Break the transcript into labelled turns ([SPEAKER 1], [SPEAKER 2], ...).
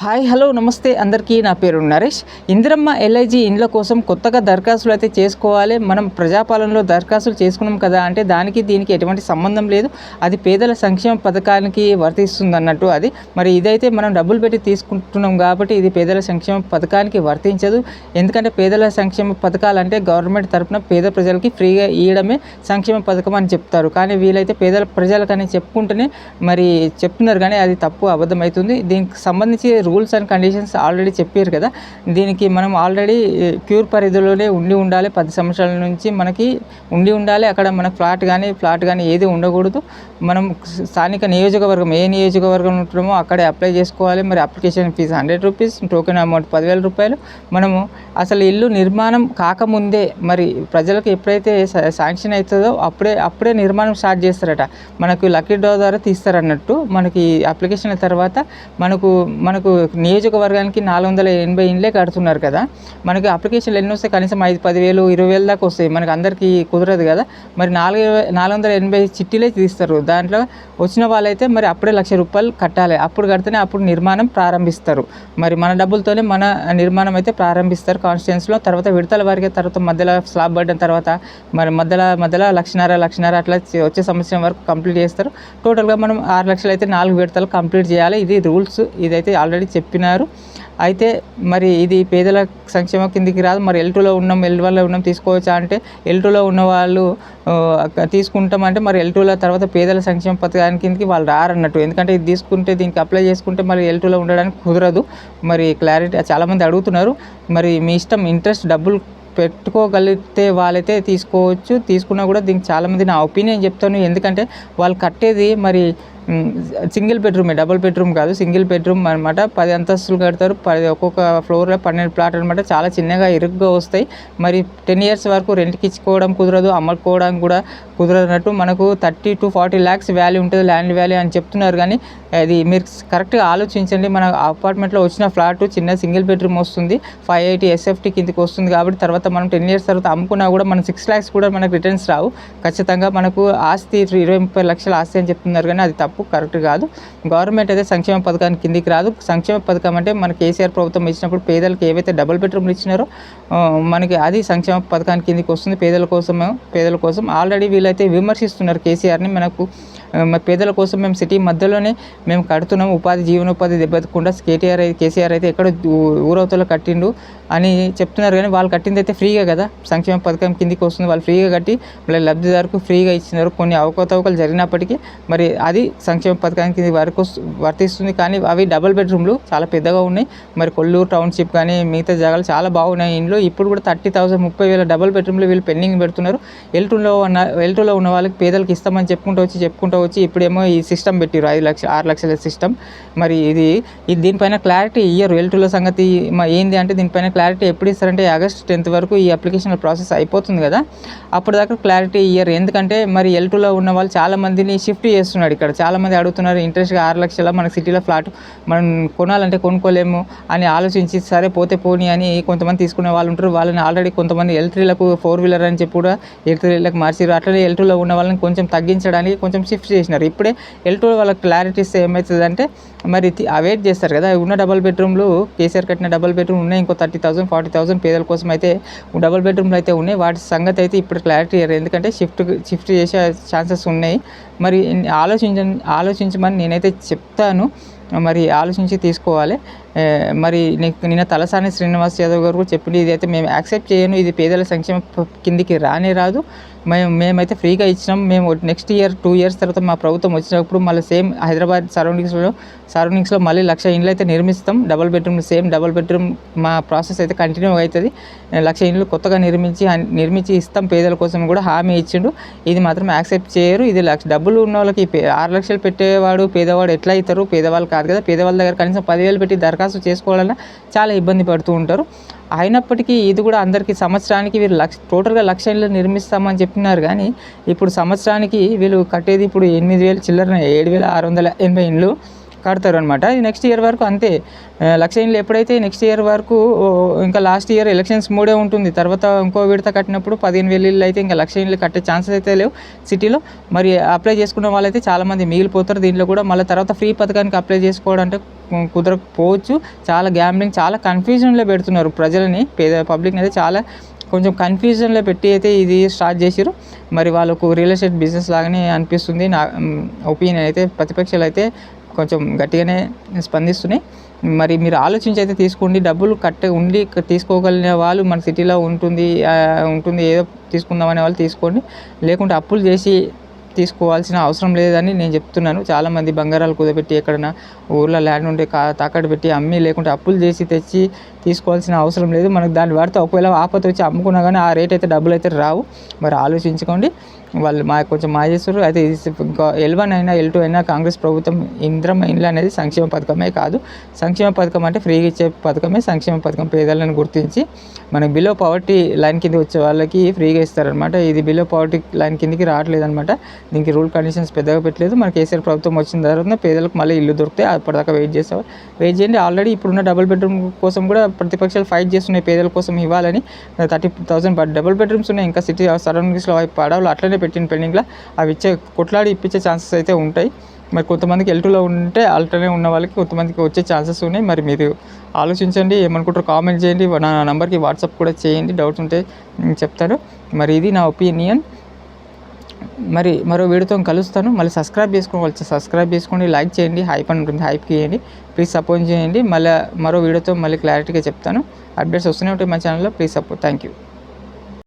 [SPEAKER 1] Hi hello నమస్తే అందరికీ. నా పేరు నరేష్. ఇందిరమ్మ ఎల్ఐజీ ఇండ్ల కోసం కొత్తగా దరఖాస్తులు అయితే చేసుకోవాలి. మనం ప్రజాపాలనలో దరఖాస్తులు చేసుకున్నాం కదా అంటే దానికి దీనికి ఎటువంటి సంబంధం లేదు. అది పేదల సంక్షేమ పథకానికి వర్తిస్తుంది అన్నట్టు. అది మరి ఇదైతే మనం డబ్బులు పెట్టి తీసుకుంటున్నాం కాబట్టి ఇది పేదల సంక్షేమ పథకానికి వర్తించదు. ఎందుకంటే పేదల సంక్షేమ పథకాలు అంటే గవర్నమెంట్ తరఫున పేద ప్రజలకి ఫ్రీగా ఇవ్వడమే సంక్షేమ పథకం అని చెప్తారు. కానీ వీళ్ళైతే పేదల ప్రజలకని చెప్పుకుంటూనే మరి చెప్తున్నారు, కానీ అది తప్పు, అబద్ధం అవుతుంది. దీనికి సంబంధించి రూల్స్ అండ్ కండిషన్స్ ఆల్రెడీ చెప్పారు కదా. దీనికి మనం ఆల్రెడీ క్యూర్ పరిధిలోనే ఉండాలి. 10 సంవత్సరాల నుంచి మనకి ఉండాలి. అక్కడ మనకు ఫ్లాట్ కానీ ఏది ఉండకూడదు. మనం స్థానిక నియోజకవర్గం ఏ నియోజకవర్గం ఉంటున్నామో అక్కడే అప్లై చేసుకోవాలి. మరి application fee 100 rupees, token amount 10,000 రూపాయలు. మనము అసలు ఇల్లు నిర్మాణం కాకముందే మరి ప్రజలకు ఎప్పుడైతే శాంక్షన్ అవుతుందో అప్పుడే నిర్మాణం స్టార్ట్ చేస్తారట. మనకు లక్కీ డ్రా ద్వారా తీస్తారన్నట్టు. మనకి అప్లికేషన్ తర్వాత మనకు నియోజకవర్గానికి 480 ఇండ్లే కడుతున్నారు కదా. మనకి అప్లికేషన్లు ఎన్ని వస్తాయి? కనీసం 5-10,000 20,000 దాకా వస్తాయి. మనకి అందరికీ కుదరదు కదా. మరి 480 చిట్టీలే తీస్తారు. దాంట్లో వచ్చిన వాళ్ళైతే మరి అప్పుడే ₹1,00,000 కట్టాలి. అప్పుడు కడితేనే అప్పుడు నిర్మాణం ప్రారంభిస్తారు. మరి మన డబ్బులతోనే మన నిర్మాణం అయితే ప్రారంభిస్తారు కాన్స్టిట్యున్సీలో. తర్వాత విడతల వారికి, తర్వాత మధ్యలో స్లాబ్ పడిన తర్వాత మరి మధ్యలో 1,00,000 అట్లా వచ్చే సంవత్సరం వరకు కంప్లీట్ చేస్తారు. టోటల్గా మనం 6 లక్షలు అయితే 4 విడతలు కంప్లీట్ చేయాలి. ఇది రూల్స్. ఇదైతే ఆల్రెడీ చెప్పినారు. అయితే మరి ఇది పేదల సంక్షేమం కిందికి రాదు. మరి L2లో ఉన్నాం, L1లో ఉన్నాం, తీసుకోవచ్చా అంటే L2లో ఉన్న వాళ్ళు తీసుకుంటామంటే మరి L2లో తర్వాత పేదల సంక్షేమ పథకానికి కిందకి వాళ్ళు రారన్నట్టు. ఎందుకంటే ఇది తీసుకుంటే, దీనికి అప్లై చేసుకుంటే మరి L2లో ఉండడానికి కుదరదు. మరి క్లారిటీ చాలామంది అడుగుతున్నారు. మరి మీ ఇష్టం, ఇంట్రెస్ట్ డబ్బులు పెట్టుకోగలిగితే వాళ్ళైతే తీసుకోవచ్చు. తీసుకున్నా కూడా దీనికి చాలామంది నా ఒపీనియన్ చెప్తాను. ఎందుకంటే వాళ్ళు కట్టేది మరి సింగిల్ బెడ్రూమే, డబుల్ బెడ్రూమ్ కాదు, సింగిల్ బెడ్రూమ్ అనమాట. 10 అంతస్తులు కడతారు. ఒక్కొక్క ఫ్లోర్లో 12 ప్లాట్ అనమాట. చాలా చిన్నగా ఇరుగ్గా వస్తాయి. మరి 10 ఇయర్స్ వరకు రెంట్కి ఇచ్చుకోవడం కుదరదు, అమ్ముకోవడం కూడా కుదరనట్టు. మనకు 30 to 40 lakhs వాల్యూ ఉంటుంది, ల్యాండ్ వాల్యూ అని చెప్తున్నారు. కానీ అది మీరు కరెక్ట్గా ఆలోచించండి. మన అపార్ట్మెంట్లో వచ్చిన ఫ్లాట్ చిన్న సింగిల్ బెడ్రూమ్ వస్తుంది, 580 SFT కిందకి వస్తుంది. కాబట్టి తర్వాత మనం 10 ఇయర్స్ తర్వాత అమ్ముకున్నా కూడా మనం 6 lakhs కూడా మనకు రిటర్న్స్ రావు. ఖచ్చితంగా మనకు ఆస్తి 20-30 లక్షల ఆస్తి అని చెప్తున్నారు. కానీ అది తప్పు, కరెక్ట్ కాదు. గవర్నమెంట్ అయితే సంక్షేమ పథకానికి కిందికి రాదు. సంక్షేమ పథకం అంటే మన కేసీఆర్ ప్రభుత్వం ఇచ్చినప్పుడు పేదలకు ఏవైతే డబుల్ బెడ్రూమ్లు ఇచ్చినారో మనకి అది సంక్షేమ పథకానికి కిందికి వస్తుంది. పేదల కోసం ఆల్రెడీ వీళ్ళైతే విమర్శిస్తున్నారు కేసీఆర్ని. మనకు పేదల కోసం మేము సిటీ మధ్యలోనే మేము కడుతున్నాం, జీవనోపాధి దెబ్బతికుండా కేసీఆర్ అయితే ఎక్కడ ఊరవతలో కట్టిండు అని చెప్తున్నారు. కానీ వాళ్ళు కట్టింది అయితే ఫ్రీగా కదా, సంక్షేమ పథకం కిందికి వస్తుంది. వాళ్ళు ఫ్రీగా కట్టి మళ్ళీ లబ్ధిదారుకు ఫ్రీగా ఇచ్చినారు. కొన్ని అవకతవకలు జరిగినప్పటికీ మరి అది సంక్షేమ పథకానికి వర్తిస్తుంది. కానీ అవి డబుల్ బెడ్రూమ్లు చాలా పెద్దగా ఉన్నాయి. మరి కొల్లూరు టౌన్షిప్ కానీ మిగతా జాగాలు చాలా బాగున్నాయి ఇంట్లో. ఇప్పుడు కూడా 30,000 30,000 డబుల్ బెడ్రూమ్లు వీళ్ళు పెండింగ్ పెడుతున్నారు. L2లో ఉన్న వాళ్ళకి పేదలకు ఇస్తామని చెప్పుకుంటూ వచ్చి ఇప్పుడేమో ఈ సిస్టమ్ పెట్టారు, 6 లక్షల సిస్టమ్. మరి ఇది దీనిపైన క్లారిటీ ఇయ్యరు. L2లో సంగతి ఏంది అంటే దీనిపైన క్లారిటీ ఎప్పుడు ఇస్తారంటే August 10th వరకు ఈ అప్లికేషన్ ప్రాసెస్ అయిపోతుంది కదా, అప్పటిదాకా క్లారిటీ ఇయ్యరు. ఎందుకంటే మరి L2లో ఉన్న వాళ్ళు చాలా మందిని షిఫ్ట్ చేస్తున్నాడు. ఇక్కడ చాలామంది అడుగుతున్నారు, ఇంట్రెస్ట్గా 6 లక్షల మన సిటీలో ఫ్లాట్ మనం కొనాలంటే కొనుక్కోలేము అని ఆలోచించి సరే పోతే పోనీ అని కొంతమంది తీసుకునే వాళ్ళు ఉంటారు. వాళ్ళని ఆల్రెడీ కొంతమంది L3లకు 4-wheeler అని చెప్పి కూడా L3లకు మార్చారు. అట్లనే L2లో ఉన్న వాళ్ళని కొంచెం తగ్గించడానికి కొంచెం షిఫ్ట్ చేసినారు. ఇప్పుడే L2లో వాళ్ళకి క్లారిటీ ఇస్తే ఏమవుతుందంటే మరి వెయిట్ చేస్తారు కదా. ఉన్న డబుల్ బెడ్రూమ్లు కేసీఆర్ కట్టిన డబుల్ బెడ్రూమ్ ఉన్నాయి, ఇంకో 30,000 40,000 పేదల కోసం అయితే డబుల్ బెడ్రూమ్లు అయితే ఉన్నాయి. వాటి సంగతి అయితే ఇప్పుడు క్లారిటీ ఇయ్యరు. ఎందుకంటే షిఫ్ట్ చేసే ఛాన్సెస్ ఉన్నాయి. మరి ఆలోచించమని నేనైతే చెప్తాను. మరి ఆలోచించి తీసుకోవాలి. మరి నిన్న తలసాని శ్రీనివాస్ యాదవ్ గారు కూడా చెప్పింది, ఇదైతే మేము యాక్సెప్ట్ చేయను, ఇది పేదల సంక్షేమ కిందికి రాదు. మేమైతే ఫ్రీగా ఇచ్చినాం. మేము నెక్స్ట్ ఇయర్ 2 years తర్వాత మా ప్రభుత్వం వచ్చినప్పుడు మళ్ళీ సేమ్ హైదరాబాద్ సరౌండింగ్స్లో మళ్ళీ 1,00,000 ఇండ్లు అయితే నిర్మిస్తాం. డబుల్ బెడ్రూమ్ మా ప్రాసెస్ అయితే కంటిన్యూ అవుతుంది. 1,00,000 ఇండ్లు కొత్తగా నిర్మించి ఇస్తాం పేదల కోసం కూడా హామీ ఇచ్చిండు. ఇది మాత్రం యాక్సెప్ట్ చేయరు. ఇది డబ్బులు ఉన్న వాళ్ళకి 6 లక్షలు పెట్టేవాడు పేదవాడు ఎట్లా అవుతారు? పేదవాళ్ళు కాదు కదా. పేదవాళ్ళ దగ్గర కనీసం 10,000 పెట్టి దరఖాస్తు చేసుకోవాలన్నా చాలా ఇబ్బంది పడుతూ ఉంటారు. అయినప్పటికీ ఇది కూడా అందరికీ సంవత్సరానికి వీళ్ళు టోటల్గా 1,00,000 ఇండ్లు నిర్మిస్తామని చెప్పినారు. కానీ ఇప్పుడు సంవత్సరానికి వీళ్ళు కట్టేది ఇప్పుడు 8,000 చిల్లర 7,680 ఇండ్లు. కడతారు అనమాట. ఇది నెక్స్ట్ ఇయర్ వరకు అంతే. 1,00,000 ఇండ్లు ఎప్పుడైతే నెక్స్ట్ ఇయర్ వరకు ఇంకా లాస్ట్ ఇయర్ ఎలక్షన్స్ మూడే ఉంటుంది. తర్వాత ఇంకో విడత కట్టినప్పుడు 15,000 ఇళ్ళు అయితే ఇంకా 1,00,000 ఇండ్లు కట్టే ఛాన్సెస్ అయితే లేవు సిటీలో. మరి అప్లై చేసుకున్న వాళ్ళైతే చాలామంది మిగిలిపోతారు దీంట్లో కూడా. మళ్ళీ తర్వాత ఫ్రీ పథకానికి అప్లై చేసుకోవడం అంటే కుదరకపోవచ్చు. చాలా గ్యాంబ్లింగ్, చాలా కన్ఫ్యూజన్లో పెడుతున్నారు ప్రజలని, పేద పబ్లిక్ని అయితే చాలా కొంచెం కన్ఫ్యూజన్లో పెట్టి అయితే ఇది స్టార్ట్ చేసిరు. మరి వాళ్ళకు రియల్ ఎస్టేట్ బిజినెస్ లాగానే అనిపిస్తుంది నా ఒపీనియన్ అయితే. ప్రతిపక్షాలు అయితే కొంచెం గట్టిగానే స్పందిస్తున్నాయి. మరి మీరు ఆలోచించి అయితే తీసుకోండి. డబ్బులు ఉండి తీసుకోగలిగిన వాళ్ళు మన సిటీలో ఉంటుంది ఏదో తీసుకుందామనే వాళ్ళు తీసుకోండి. లేకుంటే అప్పులు చేసి తీసుకోవాల్సిన అవసరం లేదని నేను చెప్తున్నాను. చాలామంది బంగారాలు కుదపెట్టి ఎక్కడైనా ఊర్లో ల్యాండ్ ఉంటే తాకట్టు పెట్టి అమ్మి, లేకుంటే అప్పులు చేసి తెచ్చి తీసుకోవాల్సిన అవసరం లేదు. మనకు దాన్ని వాడితే ఒకవేళ ఆపద వచ్చి అమ్ముకున్నా కానీ ఆ రేట్ అయితే డబ్బులు అయితే రావు. మరి ఆలోచించుకోండి. వాళ్ళు కొంచెం చేస్తారు. అయితే ఇంకా L1 అయినా L2 అయినా కాంగ్రెస్ ప్రభుత్వం ఇందిరమ్మ ఇండ్లు అనేది సంక్షేమ పథకమే కాదు. సంక్షేమ పథకం అంటే ఫ్రీగా ఇచ్చే పథకమే సంక్షేమ పథకం. పేదలను గుర్తించి మనకి బిలో పవర్టీ లైన్ కింద వచ్చే వాళ్ళకి ఫ్రీగా ఇస్తారనమాట. ఇది బిలో పవర్టీ లైన్ కిందకి రావట్లేదు అనమాట. దీనికి రూల్ కండిషన్స్ పెద్దగా పెట్టలేదు. మన కేసీఆర్ ప్రభుత్వం వచ్చిన తర్వాత పేదలకు మళ్ళీ ఇల్లు దొరికితే అప్పటిదాకా వెయిట్ చేయండి. ఆల్రెడీ ఇప్పుడున్న డబుల్ బెడ్రూమ్ కోసం కూడా ప్రతిపక్షాలు ఫైట్ చేస్తున్నాయి పేదల కోసం ఇవ్వాలని. 30,000 డబుల్ బెడ్రూమ్స్ ఉన్నాయి. ఇంకా సిటీ సరౌండింగ్స్లో పడవలు అట్లనే పెట్టిన పెండింగ్లో అవి కొట్లాడి ఇప్పించే ఛాన్సెస్ అయితే ఉంటాయి. మరి కొంతమందికి L2లో ఉంటే అల్టర్నే ఉన్న వాళ్ళకి కొంతమందికి వచ్చే ఛాన్సెస్ ఉన్నాయి. మరి మీరు ఆలోచించండి, ఏమనుకుంటారో కామెంట్ చేయండి. నా నెంబర్కి వాట్సాప్ కూడా చేయండి, డౌట్స్ ఉంటే చెప్తాను. మరి ఇది నా ఒపీనియన్. మరి మరో వీడియోతో కలుస్తాను. మళ్ళీ సబ్స్క్రైబ్ చేసుకోండి, లైక్ చేయండి, హైప్ అని ఉంటుంది, హైప్కి చేయండి, ప్లీజ్ సపోర్ట్ చేయండి. మళ్ళీ మరో వీడియోతో మళ్ళీ క్లారిటీగా చెప్తాను. అప్డేట్స్ వస్తూనే ఉంటాయి మా ఛానల్లో. Please support. Thank you.